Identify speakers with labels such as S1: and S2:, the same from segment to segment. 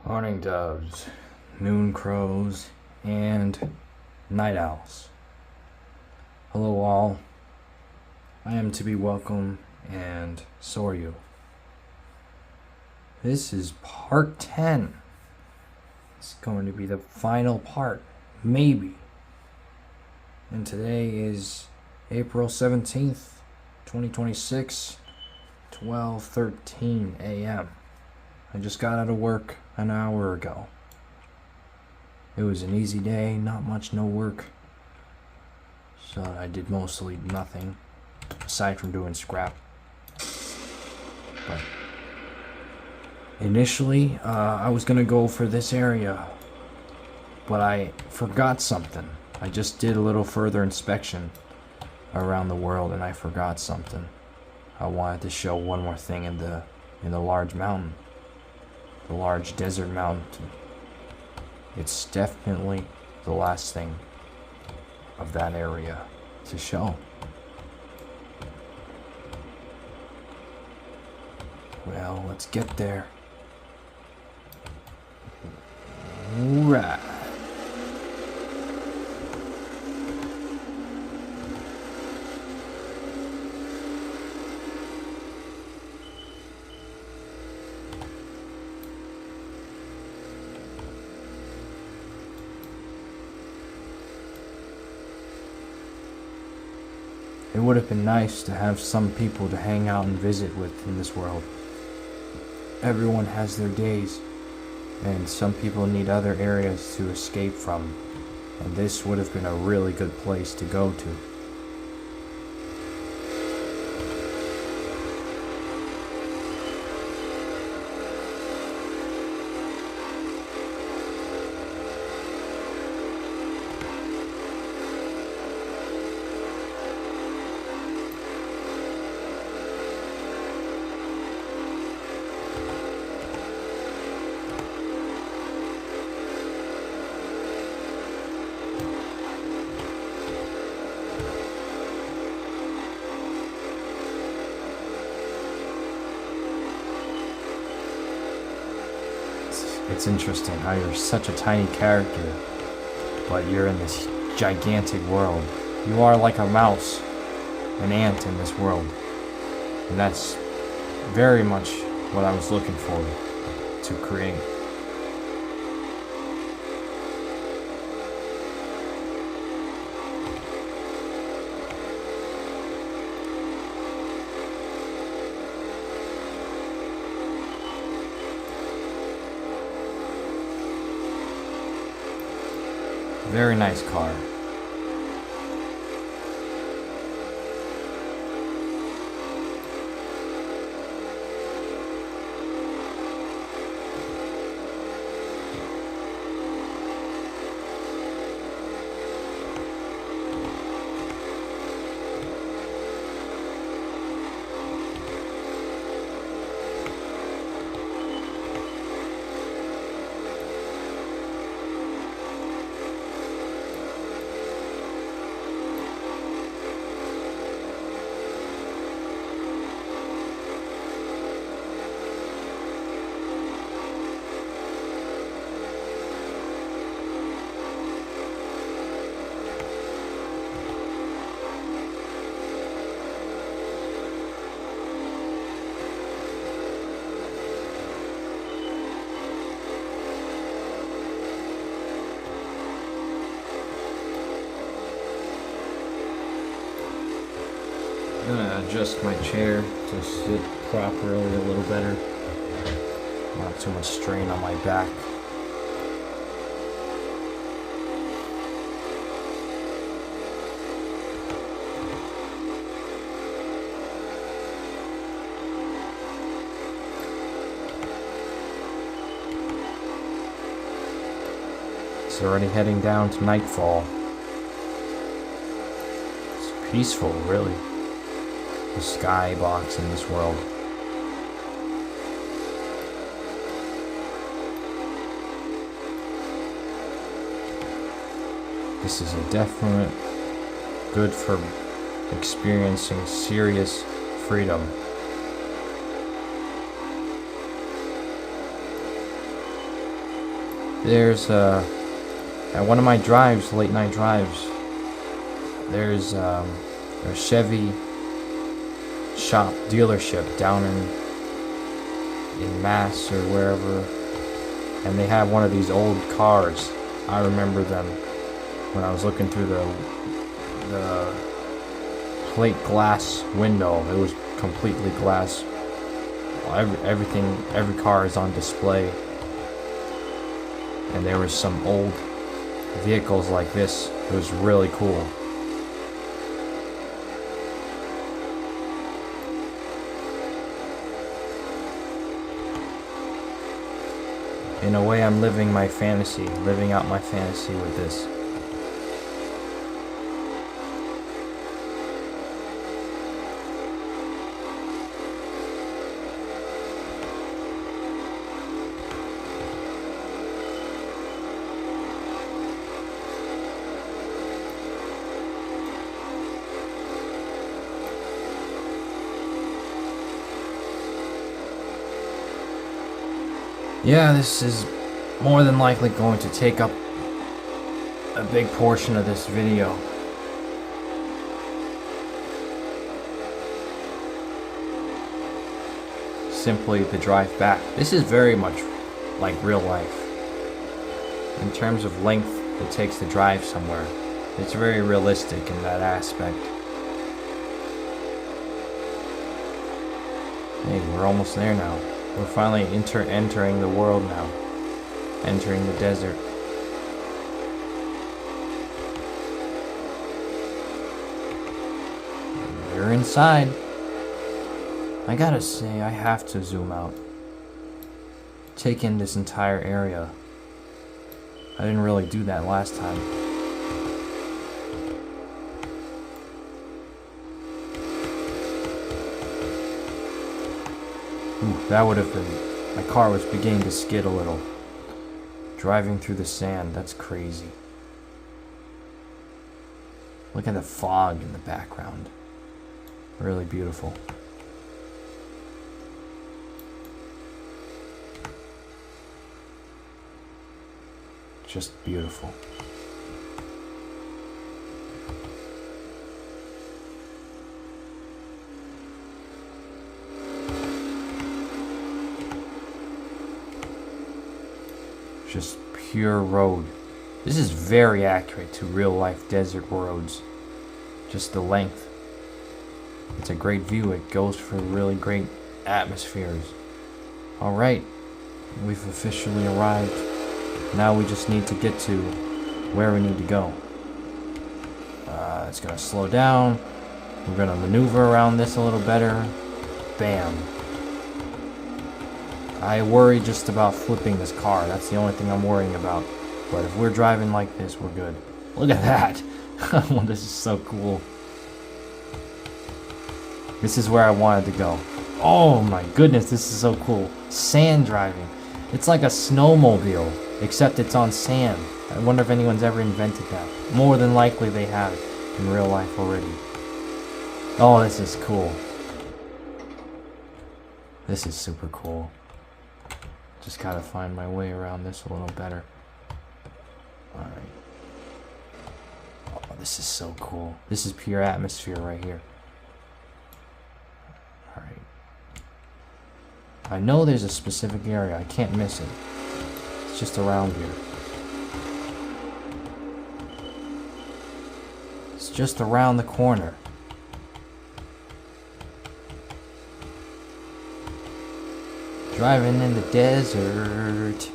S1: Horning doves, moon crows, and night owls. Hello all, I am to be welcome, and so are you. This is part 10. It's going to be the final part, maybe. And today is April 17th, 2026, 12:13 a.m. I just got out of work an hour ago. It was an easy day, not much, no work. So I did mostly nothing, aside from doing scrap. But initially, I was gonna go for this area, but I forgot something. I just did a little further inspection around the world, and I forgot something. I wanted to show one more thing in the large mountain, the large desert mountain. It's definitely the last thing of that area to show. Well, let's get there. Right. It would have been nice to have some people to hang out and visit with in this world. Everyone has their days, and some people need other areas to escape from, and this would have been a really good place to go to. It's interesting how you're such a tiny character, but you're in this gigantic world. You are like a mouse, an ant in this world. And that's very much what I was looking for to create. Very nice car. I'm gonna adjust my chair to sit properly a little better. Not too much strain on my back. It's already heading down to nightfall. It's peaceful, really. The skybox in this world. This is a definite good for experiencing serious freedom. There's at one of my drives, late night drives, there's a Chevy shop dealership down in Mass or wherever, and they have one of these old cars. I remember them when I was looking through the plate glass window. It was completely glass. Every car is on display, and there was some old vehicles like this. It was really cool. In a way, I'm living out my fantasy with this. Yeah, this is more than likely going to take up a big portion of this video. Simply the drive back. This is very much like real life. In terms of length it takes to drive somewhere, it's very realistic in that aspect. Hey, we're almost there now. We're finally entering the world now. Entering the desert. We're inside. I gotta say, I have to zoom out. Take in this entire area. I didn't really do that last time. Ooh, that would have been... My car was beginning to skid a little. Driving through the sand, that's crazy. Look at the fog in the background. Really beautiful. Just beautiful. Just pure road. This is very accurate to real life desert roads. Just the length. It's a great view. It goes for really great atmospheres. Alright, we've officially arrived. Now we just need to get to where we need to go. It's gonna slow down. We're gonna maneuver around this a little better. Bam. I worry just about flipping this car. That's the only thing I'm worrying about. But if we're driving like this, we're good. Look at that. Oh, this is so cool. This is where I wanted to go. Oh my goodness, this is so cool. Sand driving. It's like a snowmobile, except it's on sand. I wonder if anyone's ever invented that. More than likely they have in real life already. Oh, this is cool. This is super cool. Just gotta find my way around this a little better. Alright. Oh, this is so cool. This is pure atmosphere right here. Alright. I know there's a specific area. I can't miss it. It's just around here. It's just around the corner. Driving in the desert.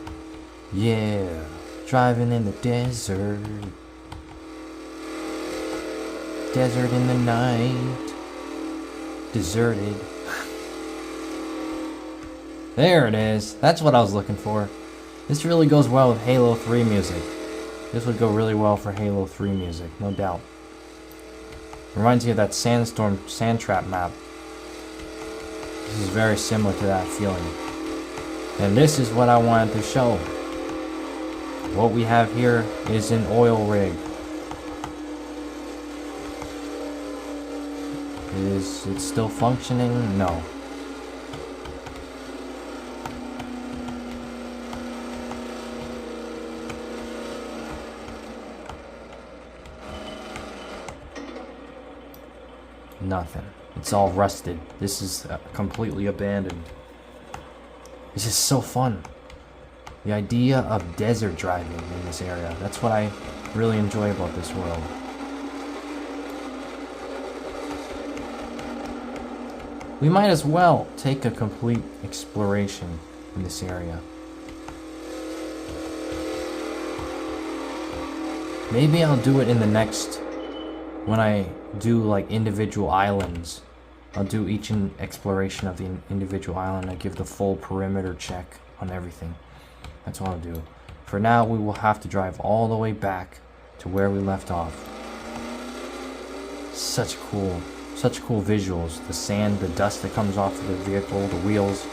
S1: Yeah. Driving in the desert. Desert in the night. Deserted. There it is. That's what I was looking for. This really goes well with Halo 3 music. This would go really well for Halo 3 music, no doubt. Reminds you of that Sandstorm Sandtrap map. This is very similar to that feeling. And this is what I wanted to show. What we have here is an oil rig. Is it still functioning? No. Nothing. It's all rusted. This is completely abandoned. This is so fun. The idea of desert driving in this area. That's what I really enjoy about this world. We might as well take a complete exploration in this area. Maybe I'll do it in the next, when I do like individual islands. I'll do each exploration of the individual island. I give the full perimeter check on everything. That's what I'll do. For now, we will have to drive all the way back to where we left off. Such cool visuals. The sand, the dust that comes off of the vehicle, the wheels.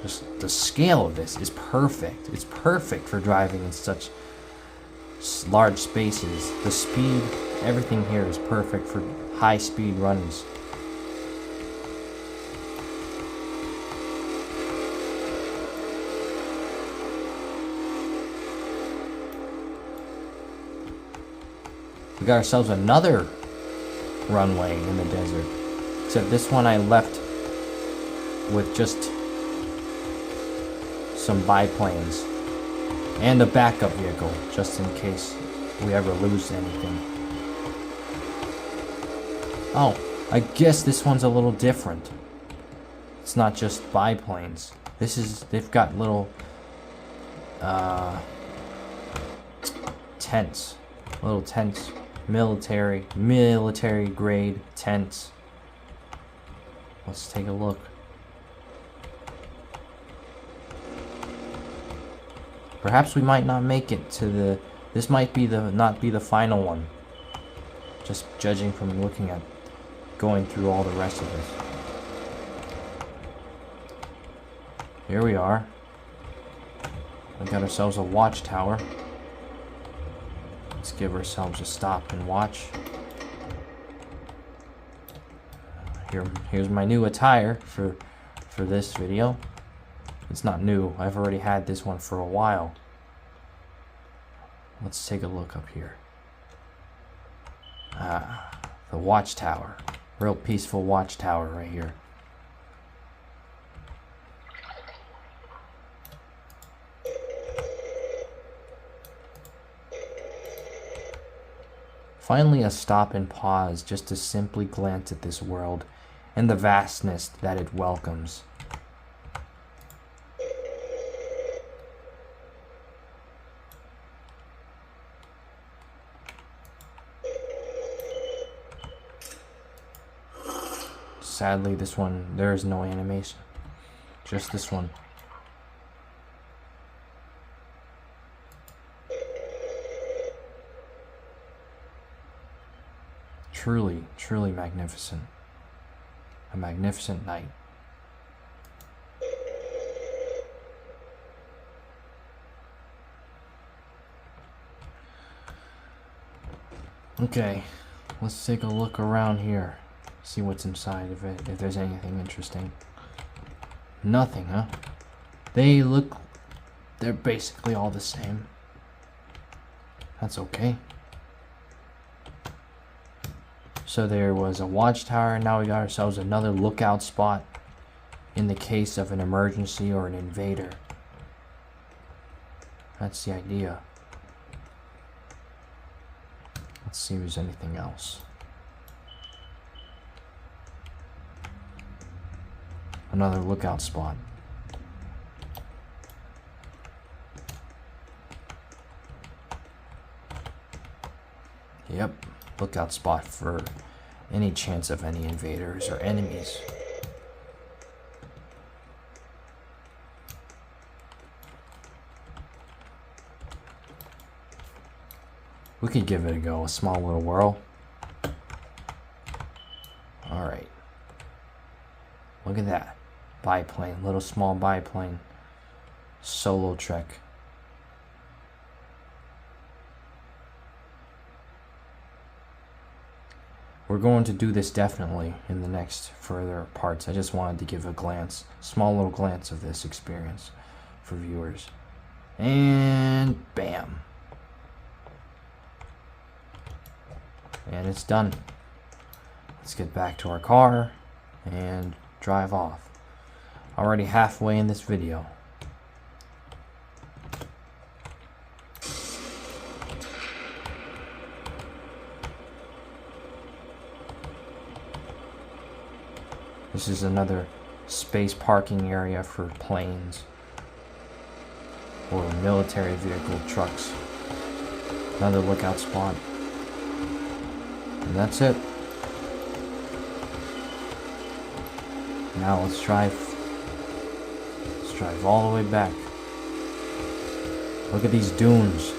S1: Just the scale of this is perfect. It's perfect for driving in such large spaces. The speed, everything here is perfect for high speed runs. We got ourselves another runway in the desert. Except this one I left with just some biplanes and a backup vehicle, just in case we ever lose anything. Oh, I guess this one's a little different. It's not just biplanes. They've got little tents. Little tents. Military grade tents. Let's take a look. Perhaps we might not make it to the... This might be not be the final one. Just judging from looking at going through all the rest of this. Here we are. We got ourselves a watchtower. Let's give ourselves a stop and watch. Here's my new attire for this video. It's not new. I've already had this one for a while. Let's take a look up here. The watchtower. Real peaceful watchtower right here. Finally a stop and pause just to simply glance at this world and the vastness that it welcomes. Sadly, this one, there is no animation. Just this one. Truly, truly magnificent. A magnificent night. Okay, let's take a look around here. See what's inside of it, if there's anything interesting. Nothing, huh? They're basically all the same. That's okay. So there was a watchtower, and now we got ourselves another lookout spot in the case of an emergency or an invader. That's the idea. Let's see if there's anything else. Another lookout spot. Yep, lookout spot for any chance of any invaders or enemies. We could give it a go, a small little whirl. Alright. Look at that. Biplane, little small biplane. Solo trek. We're going to do this definitely in the next further parts. I just wanted to give a glance, small little glance of this experience for viewers. And bam. And it's done. Let's get back to our car and drive off. Already halfway in this video. This is another space parking area for planes or military vehicle trucks. Another lookout spot. And that's it. Now let's drive all the way back. Look at these dunes.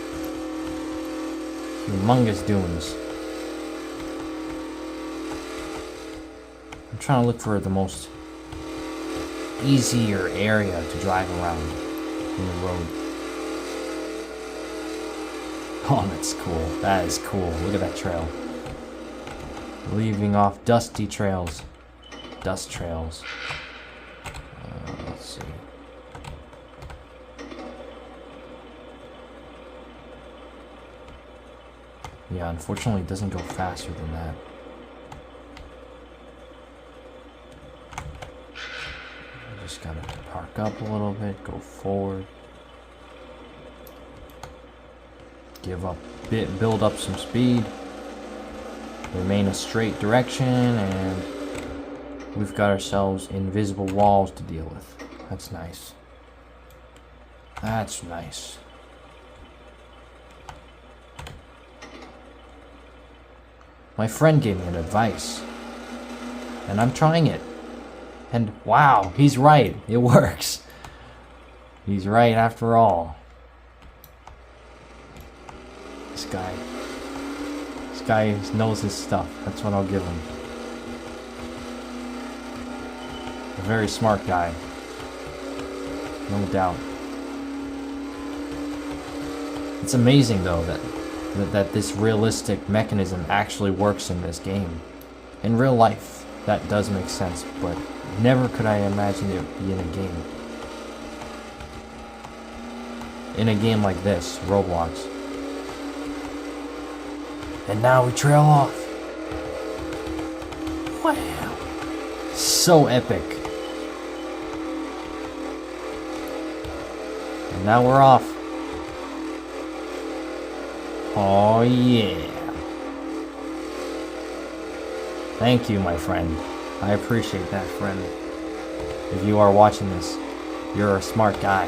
S1: Humongous dunes. I'm trying to look for the most easier area to drive around in the road. Oh, that's cool. That is cool. Look at that trail. Leaving off dusty trails. Dust trails. Let's see. Yeah, unfortunately it doesn't go faster than that. Just gotta park up a little bit, go forward. Build up some speed. Remain a straight direction, and we've got ourselves invisible walls to deal with. That's nice. That's nice. My friend gave me an advice, and I'm trying it. And wow, he's right. It works. He's right after all. This guy knows his stuff. That's what I'll give him. A very smart guy. No doubt. It's amazing though that this realistic mechanism actually works in this game. In real life, that does make sense, but never could I imagine it be in a game. In a game like this, Roblox. And now we trail off. Wow. So epic. And now we're off. Oh yeah. Thank you, my friend. I appreciate that, friend. If you are watching this, you're a smart guy.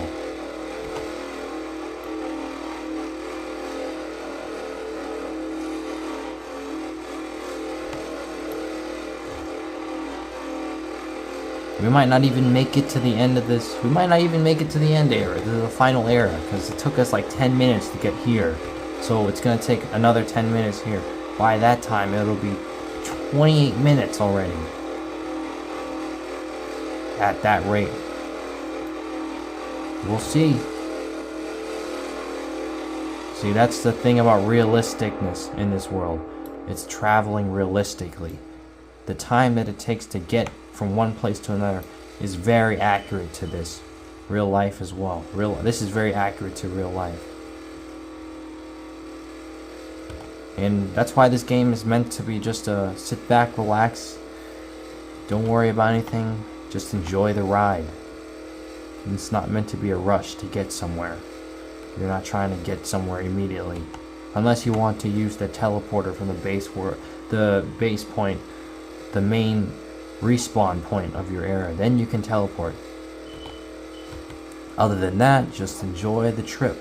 S1: We might not even make it to the end of this. We might not even make it to the end era, to the final era, because it took us like 10 minutes to get here. So it's going to take another 10 minutes here. By that time, it'll be 28 minutes already. At that rate. We'll see. See, that's the thing about realisticness in this world. It's traveling realistically. The time that it takes to get from one place to another is very accurate to this. Real life as well. This is very accurate to real life. And that's why this game is meant to be just a sit back, relax. Don't worry about anything. Just enjoy the ride. And it's not meant to be a rush to get somewhere. You're not trying to get somewhere immediately. Unless you want to use the teleporter from the base point, the main respawn point of your era. Then you can teleport. Other than that, just enjoy the trip.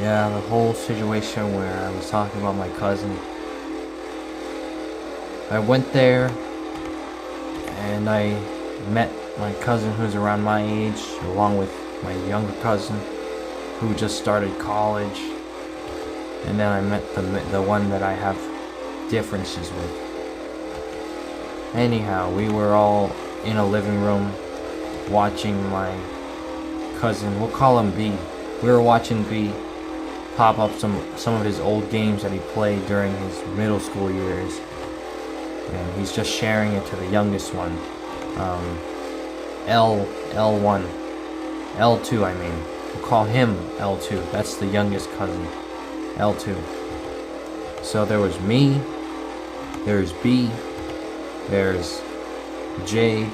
S1: Yeah, the whole situation where I was talking about my cousin. I went there and I met my cousin who's around my age, along with my younger cousin who just started college. And then I met the one that I have differences with. Anyhow, we were all in a living room watching my cousin, we'll call him B. We were watching B pop up some of his old games that he played during his middle school years. And he's just sharing it to the youngest one. L1. L2, I mean. We'll call him L2. That's the youngest cousin. L2. So there was me, there's B, there's J,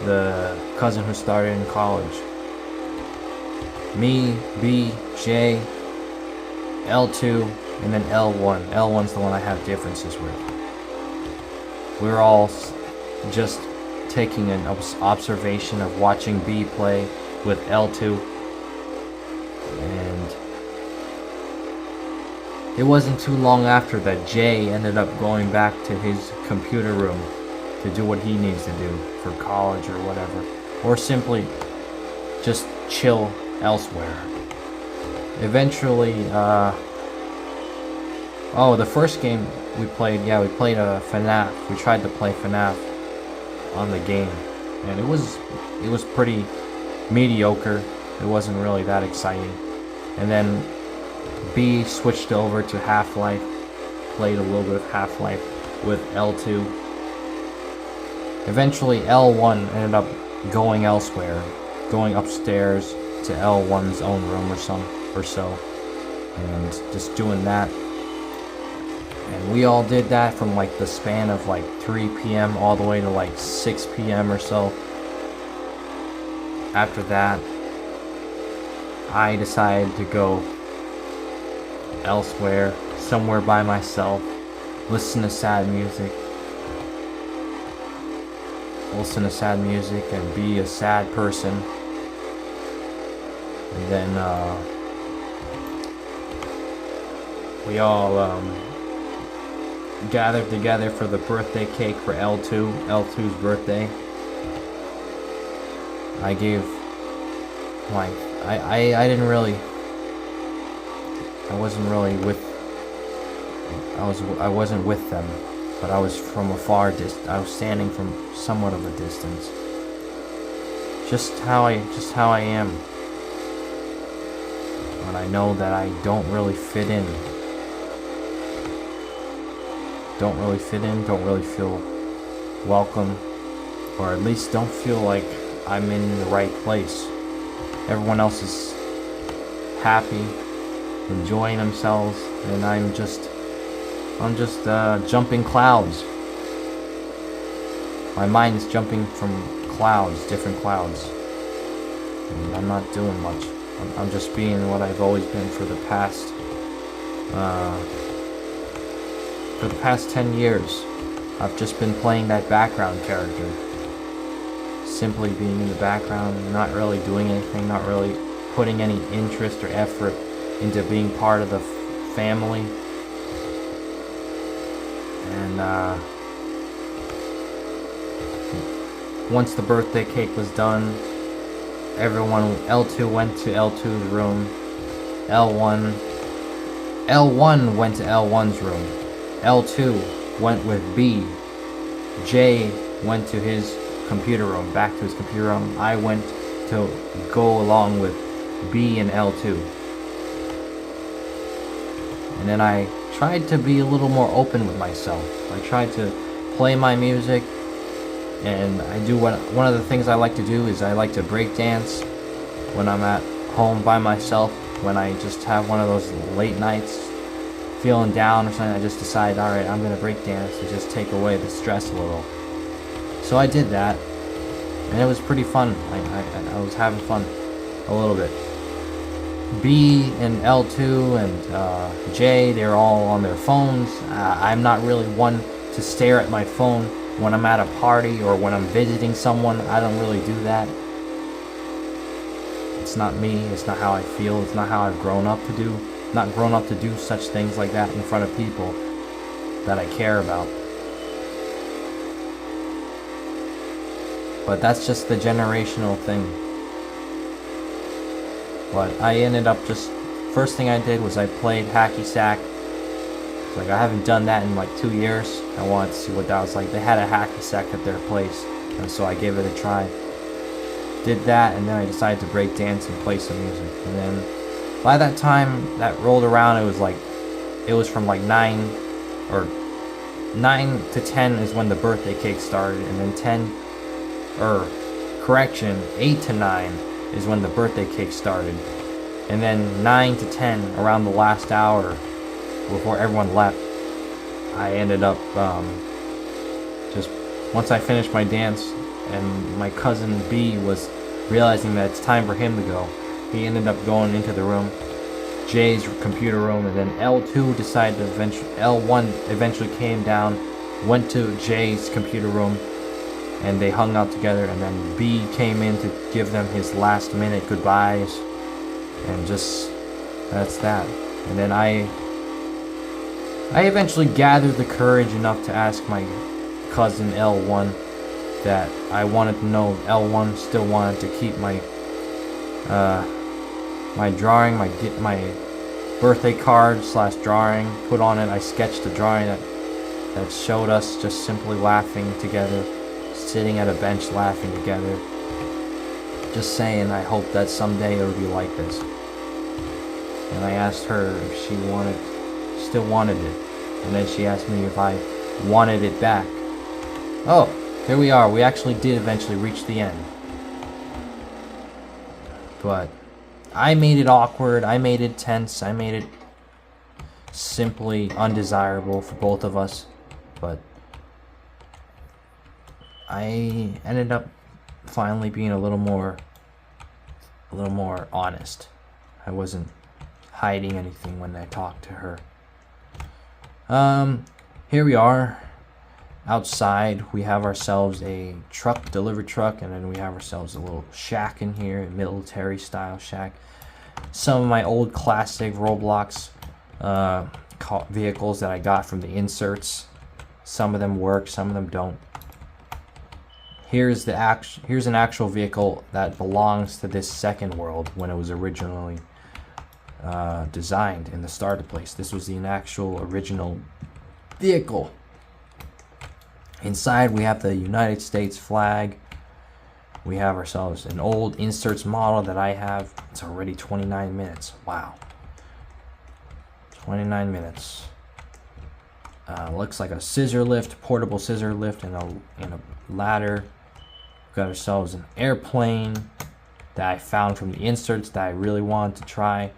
S1: the cousin who started in college. Me, B, J, L2, and then L1. L1's the one I have differences with. We're all just taking an observation of watching B play with L2. And it wasn't too long after that Jay ended up going back to his computer room to do what he needs to do for college or whatever. Or simply just chill elsewhere. Eventually, the first game we played FNAF. We tried to play FNAF on the game, and it was pretty mediocre. It wasn't really that exciting. And then B switched over to Half-Life, played a little bit of Half-Life with L2. Eventually L1 ended up going elsewhere, going upstairs to L1's own room or so, and just doing that. And we all did that from like the span of like 3 p.m. all the way to like 6 p.m. or so. After that, I decided to go elsewhere, somewhere by myself, listen to sad music and be a sad person. And then we all gathered together for the birthday cake for L2's birthday. I gave like I wasn't with them, but I was from a far distance. I was standing from somewhat of a distance. Just how I am. When I know that I don't really fit in. Don't really feel welcome, or at least don't feel like I'm in the right place. Everyone else is happy, enjoying themselves, and I'm just jumping clouds. My mind is jumping from clouds, different clouds, and I'm not doing much. I'm just being what I've always been for the past 10 years. I've just been playing that background character. Simply being in the background, not really doing anything, not really putting any interest or effort into being part of the family. And once the birthday cake was done, L2 went to L2's room. L1 went to L1's room. L2 went with B. J went to his computer room, back to his computer room. I went to go along with B and L2. And then I tried to be a little more open with myself. I tried to play my music, and one of the things I like to do is I like to break dance when I'm at home by myself, when I just have one of those late nights feeling down or something. I just decide, alright, I'm gonna break dance to just take away the stress a little. So I did that, and it was pretty fun. I was having fun a little bit. B and L2 and J, they're all on their phones. I'm not really one to stare at my phone when I'm at a party or when I'm visiting someone. I don't really do that. It's not me. It's not how I feel. It's not how I've grown up to do. Not grown up to do such things like that in front of people that I care about. But that's just the generational thing. But I ended up just, first thing I did was I played hacky sack. Like, I haven't done that in like 2 years. I wanted to see what that was like. They had a hacky sack at their place, and so I gave it a try. Did that, and then I decided to break dance and play some music. And then by that time that rolled around, it was from like 9 to 10 is when the birthday cake started, and then 8 to 9 is when the birthday cake started, and then 9 to 10, around the last hour before everyone left, I ended up just, once I finished my dance and my cousin B was realizing that it's time for him to go, he ended up going into the room, Jay's computer room, and then L2 decided to L1 eventually came down, went to Jay's computer room, and they hung out together, and then B came in to give them his last minute goodbyes, and just, that's that. And then I eventually gathered the courage enough to ask my cousin L1 that I wanted to know if L1 still wanted to keep my my drawing, my birthday card / drawing. Put on it, I sketched a drawing that showed us just simply laughing together, sitting at a bench laughing together, just saying I hope that someday it'll be like this. And I asked her if she still wanted it, and then she asked me if I wanted it back. Oh, here we are. We actually did eventually reach the end, but I made it awkward, I made it tense, I made it simply undesirable for both of us. But I ended up finally being a little more honest. I wasn't hiding anything when I talked to her. Here we are outside. We have ourselves a delivery truck, and then we have ourselves a little shack in here, a military style shack. Some of my old classic Roblox vehicles that I got from the inserts. Some of them work, some of them don't. Here's an actual vehicle that belongs to this second world when it was originally designed in the starter place. This was the actual original vehicle. Inside we have the United States flag. We have ourselves an old inserts model that I have. It's already 29 minutes. Wow. 29 minutes. Looks like a scissor lift, portable scissor lift, and a ladder. We've got ourselves an airplane that I found from the inserts that I really wanted to try.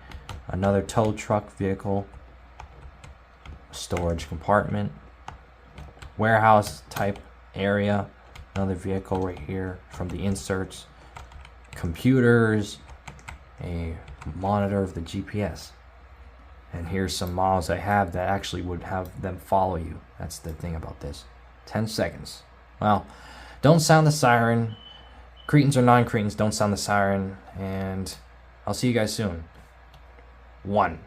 S1: Another tow truck vehicle. Storage compartment. Warehouse type area. Another vehicle right here from the inserts. Computers. A monitor of the GPS. And here's some models I have that actually would have them follow you. That's the thing about this. 10 seconds. Well, don't sound the siren. Cretins or non-cretins, don't sound the siren. And I'll see you guys soon. 1.